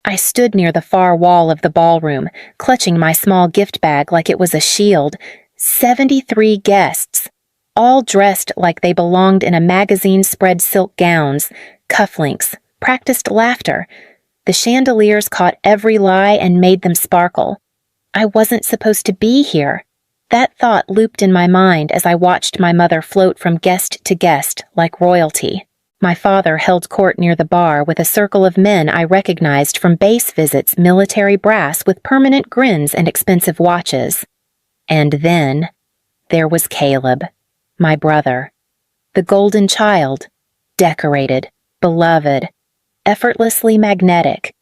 I stood near the far wall of the ballroom, clutching my small gift bag like it was a shield. 73 guests, all dressed like they belonged in a magazine-spread silk gowns, cufflinks, practiced laughter. The chandeliers caught every lie and made them sparkle. I wasn't supposed to be here. That thought looped in my mind as I watched my mother float from guest to guest like royalty. My father held court near the bar with a circle of men I recognized from base visits, military brass with permanent grins and expensive watches. And then there was Caleb, my brother, the golden child, decorated, beloved, effortlessly magnetic.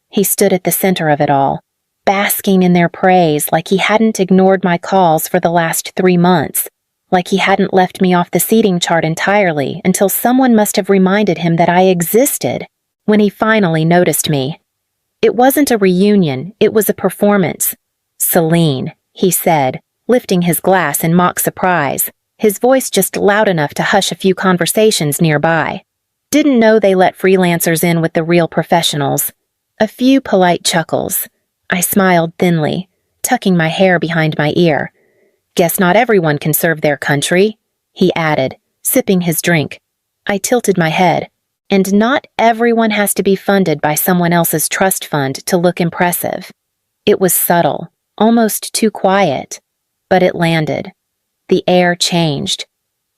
He stood at the center of it all, basking in their praise like he hadn't ignored my calls for the last 3 months, like he hadn't left me off the seating chart entirely until someone must have reminded him that I existed when he finally noticed me. It wasn't a reunion, it was a performance. "Celine," he said, lifting his glass in mock surprise, his voice just loud enough to hush a few conversations nearby. Didn't know they let freelancers in with the real professionals. A few polite chuckles. I smiled thinly, tucking my hair behind my ear. "Guess not everyone can serve their country," he added, sipping his drink. I tilted my head. And not everyone has to be funded by someone else's trust fund to look impressive. It was subtle, almost too quiet, but it landed. The air changed.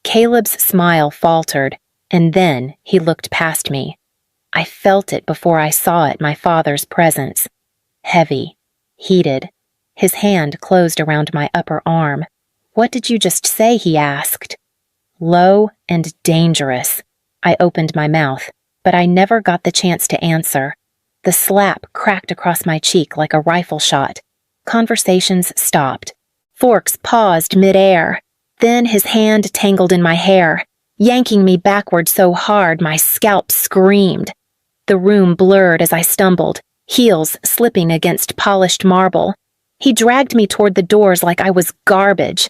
Caleb's smile faltered, and then he looked past me. I felt it before I saw it, my father's presence. Heavy, heated. His hand closed around my upper arm. "What did you just say?" he asked. "Low and dangerous." I opened my mouth, but I never got the chance to answer. The slap cracked across my cheek like a rifle shot. Conversations stopped. Forks paused mid-air. Then his hand tangled in my hair, yanking me backward so hard my scalp screamed. The room blurred as I stumbled, heels slipping against polished marble. He dragged me toward the doors like I was garbage.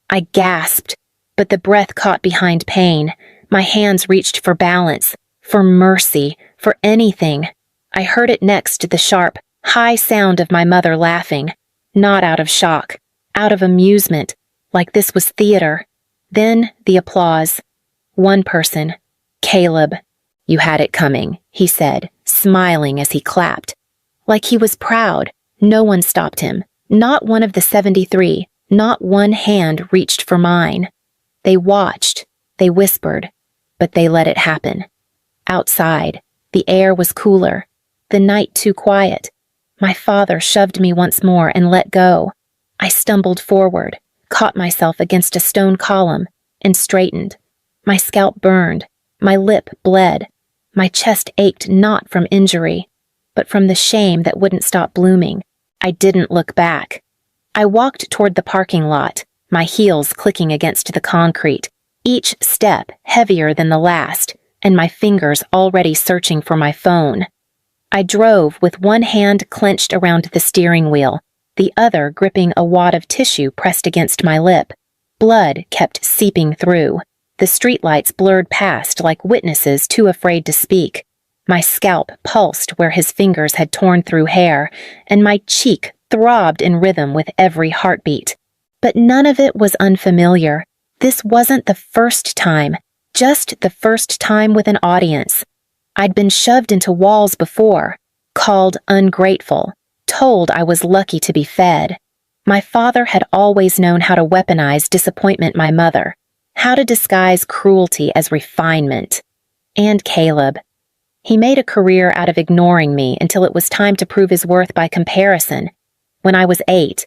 I gasped, but the breath caught behind pain. My hands reached for balance, for mercy, for anything. I heard it next, the sharp, high sound of my mother laughing, not out of shock, out of amusement, like this was theater. Then the applause. One person, Caleb. "You had it coming," he said, smiling as he clapped. Like he was proud. No one stopped him. Not one of the 73. Not one hand reached for mine. They watched. They whispered. But they let it happen. Outside, the air was cooler. The night too quiet. My father shoved me once more and let go. I stumbled forward, caught myself against a stone column, and straightened. My scalp burned. My lip bled. My chest ached not from injury, but from the shame that wouldn't stop blooming. I didn't look back. I walked toward the parking lot, my heels clicking against the concrete, each step heavier than the last, and my fingers already searching for my phone. I drove with one hand clenched around the steering wheel, the other gripping a wad of tissue pressed against my lip. Blood kept seeping through. The streetlights blurred past like witnesses too afraid to speak. My scalp pulsed where his fingers had torn through hair, and my cheek throbbed in rhythm with every heartbeat. But none of it was unfamiliar. This wasn't the first time, just the first time with an audience. I'd been shoved into walls before, called ungrateful, told I was lucky to be fed. My father had always known how to weaponize disappointment my mother, how to disguise cruelty as refinement. And Caleb. He made a career out of ignoring me until it was time to prove his worth by comparison. When I was 8,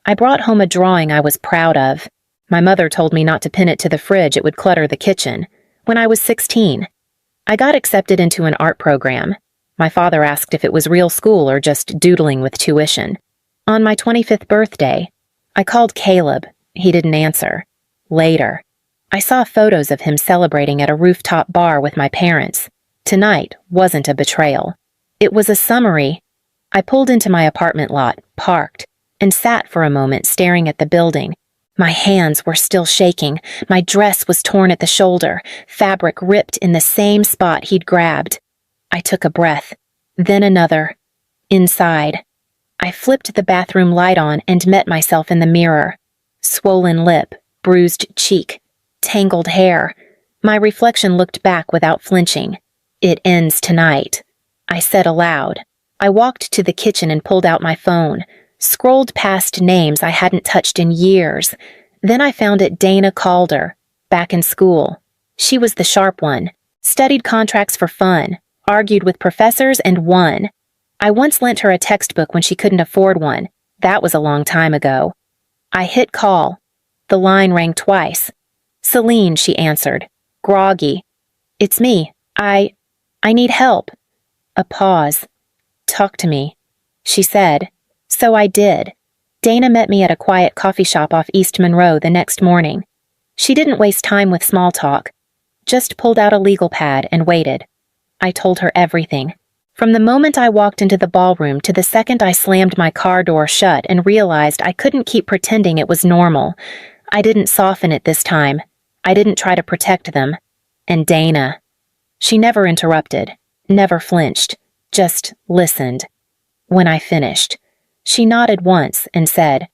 I brought home a drawing I was proud of. My mother told me not to pin it to the fridge, it would clutter the kitchen. When I was 16, I got accepted into an art program. My father asked if it was real school or just doodling with tuition. On my 25th birthday, I called Caleb. He didn't answer. Later, I saw photos of him celebrating at a rooftop bar with my parents. Tonight wasn't a betrayal. It was a summary. I pulled into my apartment lot, parked, and sat for a moment staring at the building. My hands were still shaking. My dress was torn at the shoulder, fabric ripped in the same spot he'd grabbed. I took a breath, then another. Inside. I flipped the bathroom light on and met myself in the mirror. Swollen lip, bruised cheek, tangled hair. My reflection looked back without flinching. "It ends tonight," I said aloud. I walked to the kitchen and pulled out my phone, scrolled past names I hadn't touched in years. Then I found it Dana Calder, back in school. She was the sharp one, studied contracts for fun, argued with professors and won. I once lent her a textbook when she couldn't afford one. That was a long time ago. I hit call. The line rang twice. "Celine," she answered, groggy. "It's me. I need help." A pause. "Talk to me," she said. So I did. Dana met me at a quiet coffee shop off East Monroe the next morning. She didn't waste time with small talk, just pulled out a legal pad and waited. I told her everything. From the moment I walked into the ballroom to the second I slammed my car door shut and realized I couldn't keep pretending it was normal. I didn't soften it this time. I didn't try to protect them. And Dana. She never interrupted, never flinched, just listened. When I finished, she nodded once and said,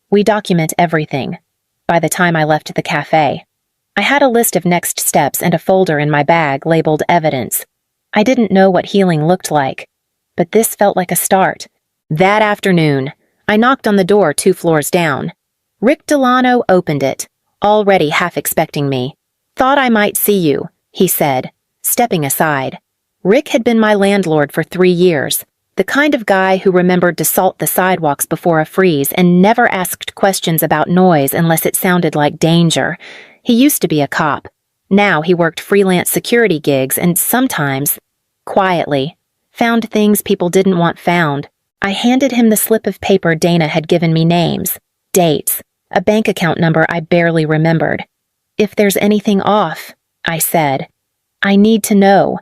"We document everything." By the time I left the cafe, I had a list of next steps and a folder in my bag labeled evidence. I didn't know what healing looked like, but this felt like a start. That afternoon, I knocked on the door 2 floors down. Rick Delano opened it, already half expecting me. "Thought I might see you," he said, stepping aside. Rick had been my landlord for 3 years, the kind of guy who remembered to salt the sidewalks before a freeze and never asked questions about noise unless it sounded like danger. He used to be a cop. Now he worked freelance security gigs and sometimes, quietly, found things people didn't want found. I handed him the slip of paper Dana had given me: names, dates, a bank account number I barely remembered. "If there's anything off," I said. "I need to know."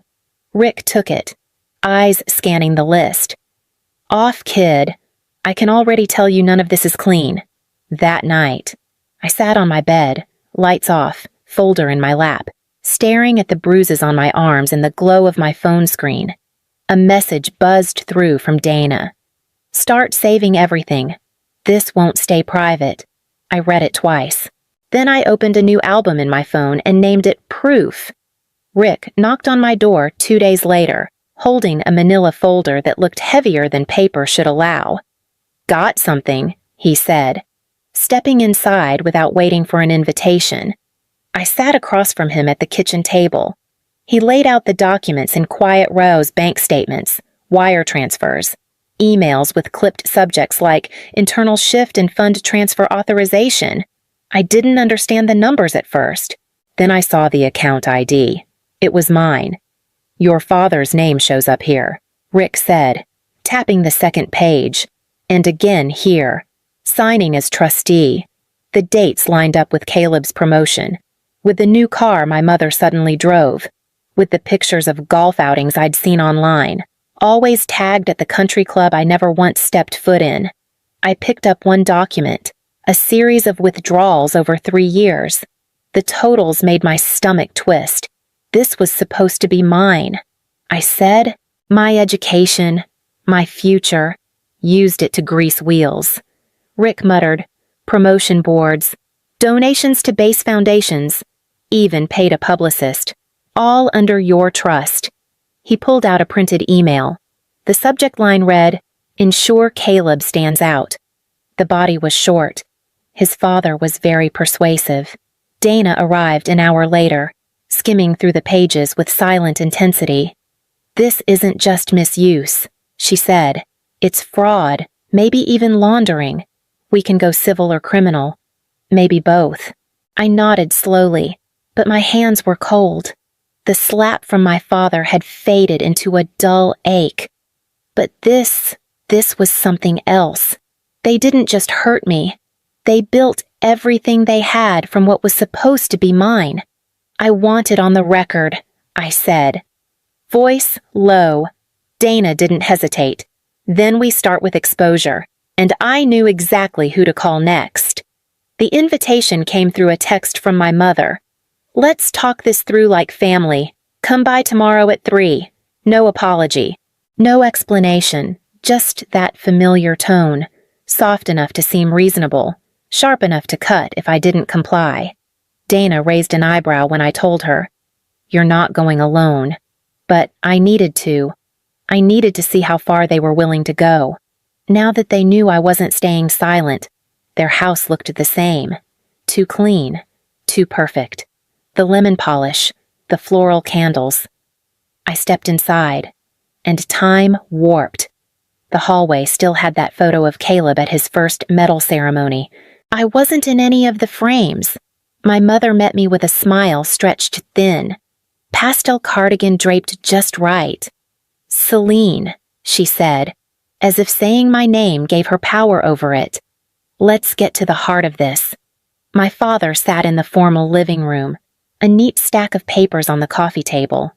Rick took it, eyes scanning the list. "Off, kid. I can already tell you none of this is clean." That night, I sat on my bed, lights off, folder in my lap, staring at the bruises on my arms and the glow of my phone screen. A message buzzed through from Dana. "Start saving everything. This won't stay private." I read it twice. Then I opened a new album in my phone and named it Proof. Rick knocked on my door 2 days later, holding a manila folder that looked heavier than paper should allow. "Got something," he said, stepping inside without waiting for an invitation. I sat across from him at the kitchen table. He laid out the documents in quiet rows: bank statements, wire transfers, emails with clipped subjects like internal shift and fund transfer authorization. I didn't understand the numbers at first. Then I saw the account ID. It was mine. "Your father's name shows up here," Rick said, tapping the second page. "And again here, signing as trustee." The dates lined up with Caleb's promotion, with the new car my mother suddenly drove, with the pictures of golf outings I'd seen online, always tagged at the country club I never once stepped foot in. I picked up one document, a series of withdrawals over 3 years. The totals made my stomach twist. This was supposed to be mine. I said, my education, my future, used it to grease wheels. Rick muttered, "Promotion boards, donations to base foundations, even paid a publicist, all under your trust." He pulled out a printed email. The subject line read, "Ensure Caleb stands out." The body was short. His father was very persuasive. Dana arrived an hour later, skimming through the pages with silent intensity. "This isn't just misuse," she said. "It's fraud, maybe even laundering. We can go civil or criminal. Maybe both." I nodded slowly, but my hands were cold. The slap from my father had faded into a dull ache. But this was something else. They didn't just hurt me. They built everything they had from what was supposed to be mine. "I want it on the record," I said. Voice low. Dana didn't hesitate. "Then we start with exposure," and I knew exactly who to call next. The invitation came through a text from my mother. "Let's talk this through like family. Come by tomorrow at 3. No apology. No explanation. Just that familiar tone, soft enough to seem reasonable, sharp enough to cut if I didn't comply. Dana raised an eyebrow when I told her, "You're not going alone." But I needed to. I needed to see how far they were willing to go. Now that they knew I wasn't staying silent, their house looked the same. Too clean, too perfect. The lemon polish, the floral candles. I stepped inside, and time warped. The hallway still had that photo of Caleb at his first medal ceremony. I wasn't in any of the frames. My mother met me with a smile stretched thin. Pastel cardigan draped just right. "Celine," she said, as if saying my name gave her power over it. "Let's get to the heart of this." My father sat in the formal living room, a neat stack of papers on the coffee table.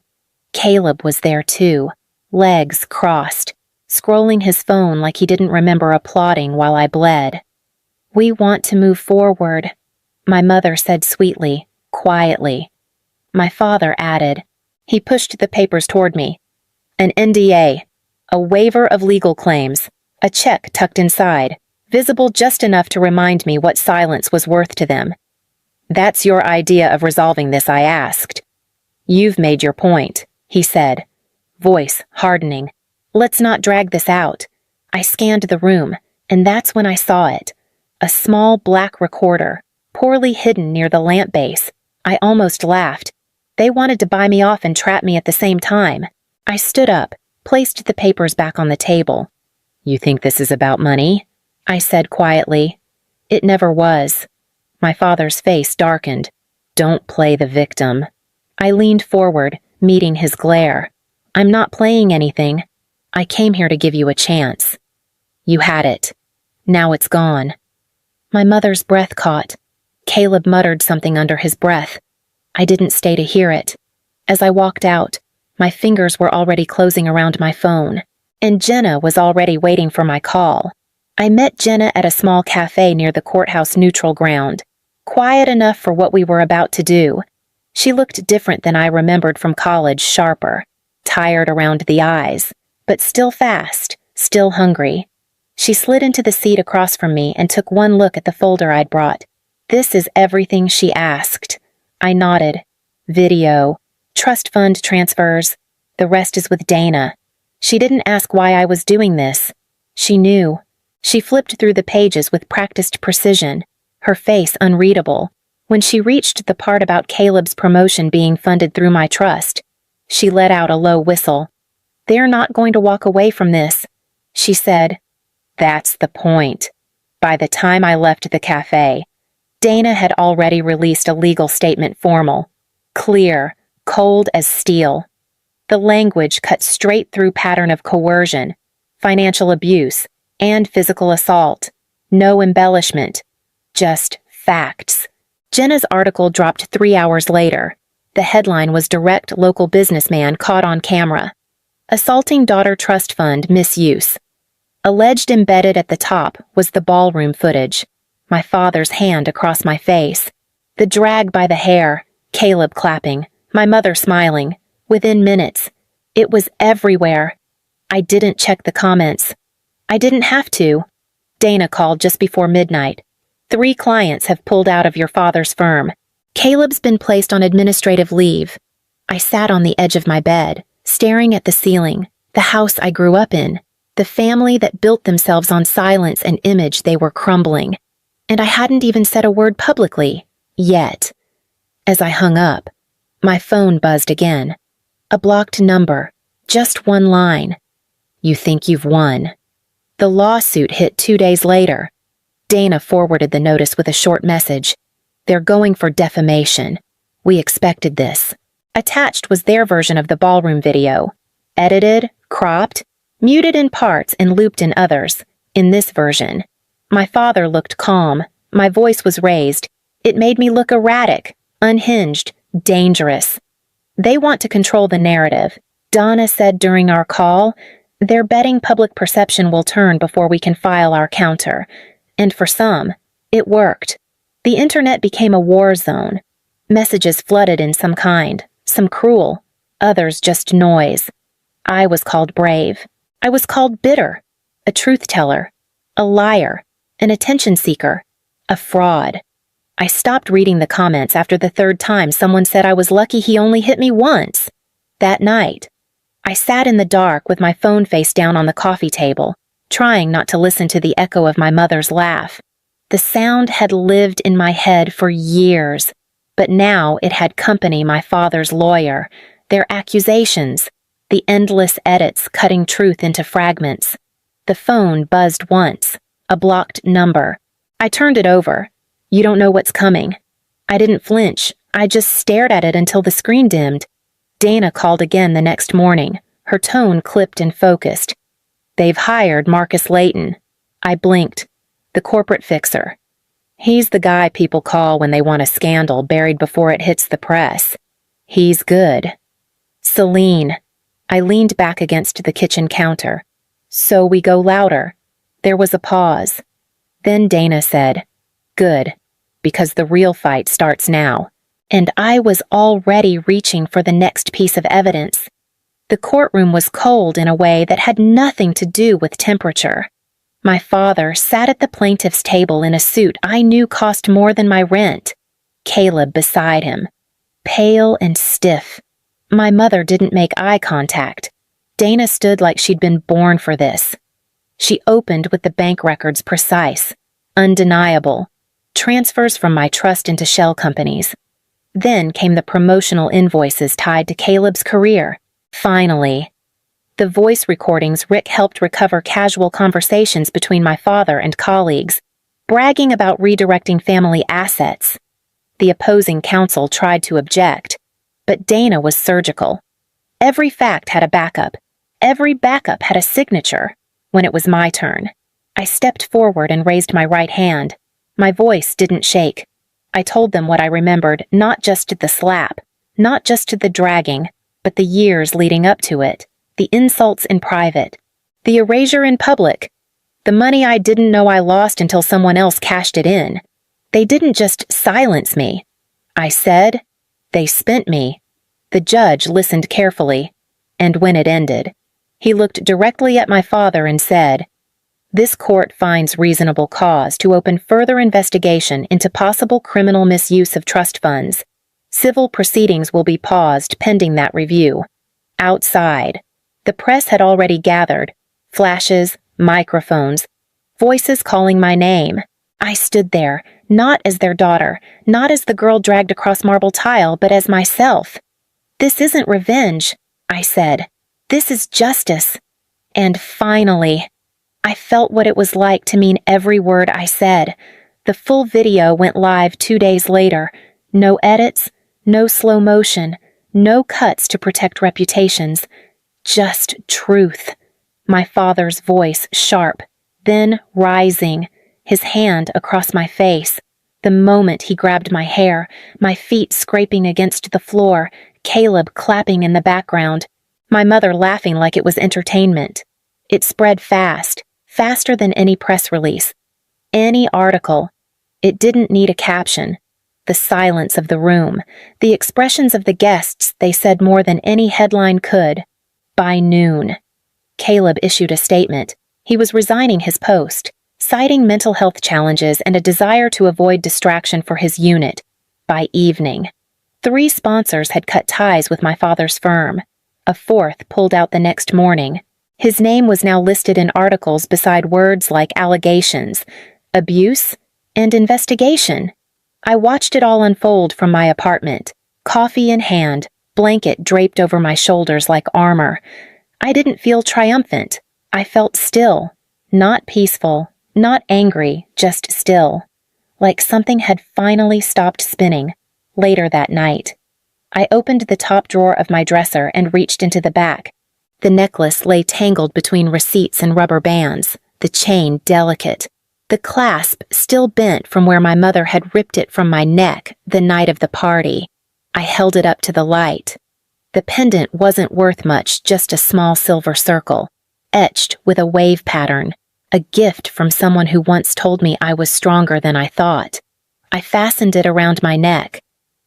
Caleb was there too, legs crossed, scrolling his phone like he didn't remember applauding while I bled. "We want to move forward," my mother said sweetly, quietly. My father added. He pushed the papers toward me. "An NDA, a waiver of legal claims, a check tucked inside, visible just enough to remind me what silence was worth to them." "That's your idea of resolving this?" I asked. "You've made your point," he said, voice hardening. "Let's not drag this out." I scanned the room, and that's when I saw it. A small black recorder, poorly hidden near the lamp base. I almost laughed. They wanted to buy me off and trap me at the same time. I stood up, placed the papers back on the table. "You think this is about money?" I said quietly. "It never was." My father's face darkened. "Don't play the victim." I leaned forward, meeting his glare. "I'm not playing anything. I came here to give you a chance. You had it. Now it's gone." My mother's breath caught. Caleb muttered something under his breath. I didn't stay to hear it. As I walked out, my fingers were already closing around my phone, and Jenna was already waiting for my call. I met Jenna at a small cafe near the courthouse neutral ground, quiet enough for what we were about to do. She looked different than I remembered from college, sharper, tired around the eyes, but still fast, still hungry. She slid into the seat across from me and took one look at the folder I'd brought. "This is everything she asked." I nodded. "Video, trust fund transfers, the rest is with Dana." She didn't ask why I was doing this. She knew. She flipped through the pages with practiced precision, her face unreadable. When she reached the part about Caleb's promotion being funded through my trust, she let out a low whistle. "They're not going to walk away from this," she said. That's the point. By the time I left the cafe, Dana had already released a legal statement formal, clear, cold as steel. The language cut straight through pattern of coercion, financial abuse, and physical assault. No embellishment, just facts. Jenna's article dropped 3 hours later. The headline was direct local businessman caught on camera. Assaulting daughter trust fund misuse. Alleged embedded at the top was the ballroom footage. My father's hand across my face. The drag by the hair, Caleb clapping, my mother smiling. Within minutes. It was everywhere. I didn't check the comments. I didn't have to. Dana called just before midnight. 3 clients have pulled out of your father's firm. Caleb's been placed on administrative leave. I sat on the edge of my bed, staring at the ceiling, the house I grew up in, the family that built themselves on silence and image they were crumbling. And I hadn't even said a word publicly, yet. As I hung up, my phone buzzed again. A blocked number, just one line. "You think you've won." The lawsuit hit 2 days later. Dana forwarded the notice with a short message. "They're going for defamation. We expected this." Attached was their version of the ballroom video. Edited, cropped, muted in parts and looped in others. In this version, my father looked calm. My voice was raised. It made me look erratic, unhinged, dangerous. "They want to control the narrative," Donna said during our call. "They're betting public perception will turn before we can file our counter." And for some, it worked. The internet became a war zone. Messages flooded in some kind, some cruel, others just noise. I was called brave. I was called bitter. a truth teller, a liar, an attention seeker, a fraud. I stopped reading the comments after the third time someone said I was lucky he only hit me once. That night, I sat in the dark with my phone face down on the coffee table, trying not to listen to the echo of my mother's laugh. The sound had lived in my head for years, but now it had company my father's lawyer, their accusations, the endless edits cutting truth into fragments. The phone buzzed once, a blocked number. I turned it over. You don't know what's coming. I didn't flinch. I just stared at it until the screen dimmed. Dana called again the next morning, her tone clipped and focused. They've hired Marcus Layton. I blinked. The corporate fixer. He's the guy people call when they want a scandal buried before it hits the press. He's good. Celine. I leaned back against the kitchen counter. So we go louder. There was a pause. Then Dana said, "Good, because the real fight starts now." And I was already reaching for the next piece of evidence. The courtroom was cold in a way that had nothing to do with temperature. My father sat at the plaintiff's table in a suit I knew cost more than my rent. Caleb beside him, pale and stiff. My mother didn't make eye contact. Dana stood like she'd been born for this. She opened with the bank records precise, undeniable, transfers from my trust into shell companies. Then came the promotional invoices tied to Caleb's career. Finally, the voice recordings Rick helped recover casual conversations between my father and colleagues, bragging about redirecting family assets. The opposing counsel tried to object, but Dana was surgical. Every fact had a backup. Every backup had a signature. When it was my turn, I stepped forward and raised my right hand. My voice didn't shake. I told them what I remembered, not just the slap, not just the dragging, but the years leading up to it, the insults in private, the erasure in public, the money I didn't know I lost until someone else cashed it in. They didn't just silence me. I said, they spent me. The judge listened carefully, and when it ended, he looked directly at my father and said, "This court finds reasonable cause to open further investigation into possible criminal misuse of trust funds. Civil proceedings will be paused pending that review." Outside, the press had already gathered, flashes, microphones, voices calling my name. I stood there, not as their daughter, not as the girl dragged across marble tile, but as myself. "This isn't revenge," I said. "This is justice." And finally, I felt what it was like to mean every word I said. The full video went live 2 days later. No edits, no slow motion, no cuts to protect reputations. Just truth. My father's voice sharp, then rising, his hand across my face. The moment he grabbed my hair, my feet scraping against the floor, Caleb clapping in the background, my mother laughing like it was entertainment. It spread fast, faster than any press release, any article. It didn't need a caption. The silence of the room, the expressions of the guests, they said more than any headline could. By noon, Caleb issued a statement. He was resigning his post, citing mental health challenges and a desire to avoid distraction for his unit. By evening, 3 sponsors had cut ties with my father's firm. A 4th pulled out the next morning. His name was now listed in articles beside words like allegations, abuse, and investigation. I watched it all unfold from my apartment, coffee in hand, blanket draped over my shoulders like armor. I didn't feel triumphant. I felt still, not peaceful, not angry, just still, like something had finally stopped spinning. Later that night, I opened the top drawer of my dresser and reached into the back. The necklace lay tangled between receipts and rubber bands, the chain delicate, the clasp still bent from where my mother had ripped it from my neck the night of the party. I held it up to the light. The pendant wasn't worth much, just a small silver circle, etched with a wave pattern, a gift from someone who once told me I was stronger than I thought. I fastened it around my neck.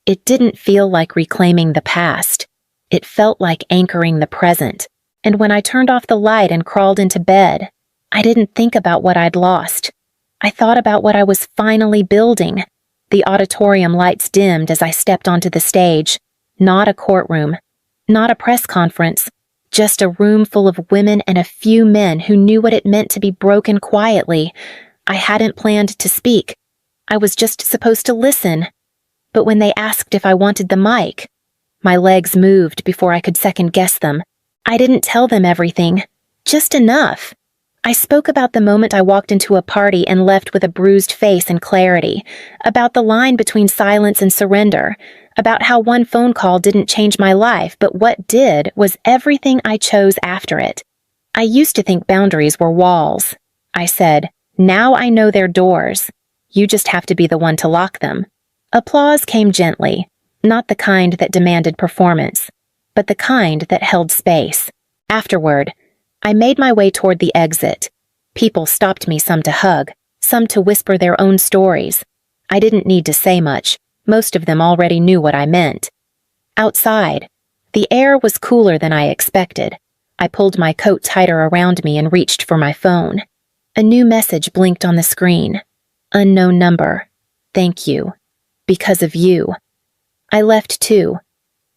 It didn't feel like reclaiming the past. It felt like anchoring the present. And when I turned off the light and crawled into bed, I didn't think about what I'd lost. I thought about what I was finally building. The auditorium lights dimmed as I stepped onto the stage. Not a courtroom, not a press conference, just a room full of women and a few men who knew what it meant to be broken quietly. I hadn't planned to speak. I was just supposed to listen. But when they asked if I wanted the mic, my legs moved before I could second-guess them. I didn't tell them everything, just enough. I spoke about the moment I walked into a party and left with a bruised face and clarity, about the line between silence and surrender, about how one phone call didn't change my life, but what did was everything I chose after it. I used to think boundaries were walls. I said, now I know they're doors. You just have to be the one to lock them. Applause came gently, not the kind that demanded performance, but the kind that held space. Afterward, I made my way toward the exit. People stopped me, some to hug, some to whisper their own stories. I didn't need to say much. Most of them already knew what I meant. Outside, the air was cooler than I expected. I pulled my coat tighter around me and reached for my phone. A new message blinked on the screen. Unknown number. Thank you. Because of you. I left too.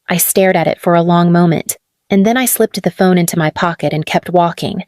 I stared at it for a long moment, and then I slipped the phone into my pocket and kept walking.